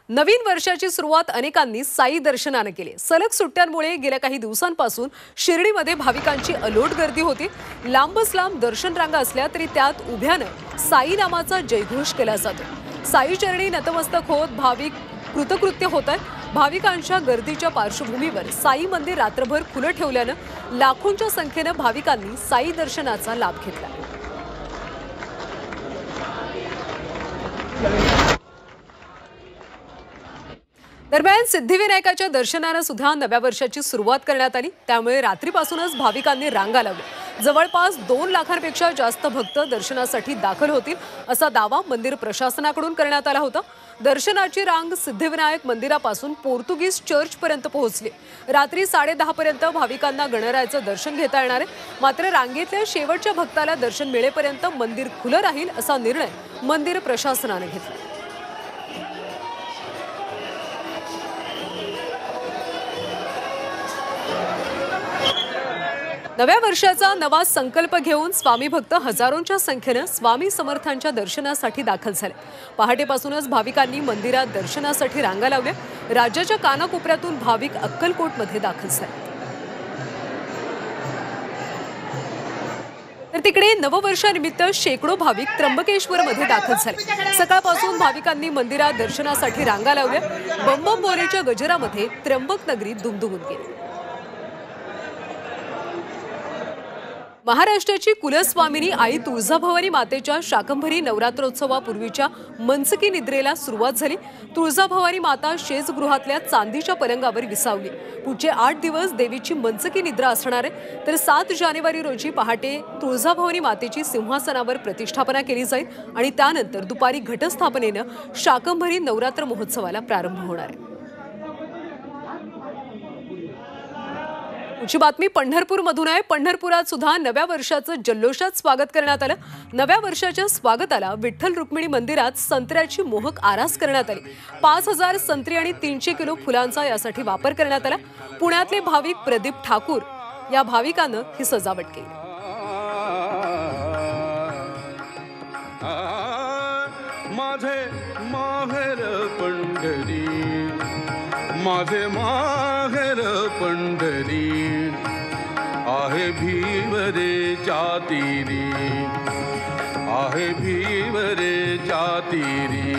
नवीन वर्षाची सुरुवात अनेकांनी साई दर्शनाने केली। सलग सुट्ट्यांमुळे गेल्या काही दिवसांपासून शिर्डीमध्ये भाविकांची अलोट गर्दी होती। लांबच लांब दर्शन रांगा असल्या तरी त्यात उभ्यानं साई नामाचा जयघोष केला जातो। साई चरणी नतमस्तक होत भाविक कृतकृत्य होतात। भाविकांच्या गर्दीच्या पार्श्वभूमीवर साई मंदिर रात्रभर खुलं ठेवल्यानं लाखोंच्या संख्येनं भाविकांनी साई दर्शनाचा लाभ घेतला। दरम्यान सिद्धिविनायकाच्या दर्शनाने सुद्धा नव्या वर्षाची सुरुवात करण्यात आली। त्यामुळे रात्रीपासूनच भाविकांनी रांगा लावल्या। जवळपास 2 लाखांपेक्षा जास्त भक्त दर्शनासाठी दाखल होतील असा दावा मंदिर प्रशासनाकडून करण्यात आला होता। दर्शनाची रांग सिद्धिविनायक मंदिरापासून पोर्तुगीज चर्च पर्यंत पोहोचली। रात्री 10:30 पर्यंत भाविकांना गणरायाचं दर्शन घेता येणार आहे। मात्र रांगेतल्या शेवटच्या भक्ताला दर्शन मिळेपर्यंत मंदिर खुलं राहील असा निर्णय मंदिर प्रशासनाने घेतला। नव्या वर्षाचा नवा संकल्प घेऊन स्वामी भक्त हजारोंच्या संख्येने स्वामी समर्थांच्या दर्शनासाठी दाखल झाले। पहाटेपासूनच भाविकांनी मंदिरात दर्शनासाठी रांगा लावल्या। राज्याच्या कानाकोपऱ्यातून भाविक अक्कलकोटमध्ये दाखल झाले। तर तिकडे नववर्षानिमित्त शेकडो भाविक त्र्यंबकेश्वरमध्ये दाखल झाले। सकाळपासून भाविकांनी मंदिरात दर्शनासाठी रांगा लावल्या। बम बम बोलेच्या गजरामध्ये त्र्यंबक नगरी दुमदुमून गेली। महाराष्ट्राची कुलस्वामिनी आई तुळजाभवानी मातेच्या शाकंभरी नवरात्रोत्सवापूर्वीच्या मनसकी निद्रेला सुरुवात झाली। तुळजाभवानी माता शेजगृहातल्या चांदीच्या पलंगावर विसावली। पुढचे 8 दिवस देवीची मनसकी निद्रा असणार आहे। तर 7 जानेवारी रोजी पहाटे तुळजाभवानी मातेची सिंहासनावर प्रतिष्ठापना केली जाईल आणि त्यानंतर दुपारी घटस्थापनेनं शाकंभरी नवरात्र महोत्सवाला प्रारंभ होणार आहे। पुढची बातमी पंढरपूरमधून आहे। पंढरपुरात सुद्धा नव्या वर्षाचं जल्लोषात स्वागत करण्यात आलं। नव्या वर्षाच्या स्वागताला विठ्ठल रुक्मिणी मंदिरात संत्र्याची मोहक आरास करण्यात आली। 5000 संत्री आणि 300 किलो फुलांचा यासाठी वापर करण्यात आला। पुण्यातले भाविक प्रदीप ठाकूर या भाविकानं ही सजावट केली। माझे माहेर पंढरी, माझे माहेर पंढरी, आहे भीवरे जातीरी, आहे भीवरे जातीरी।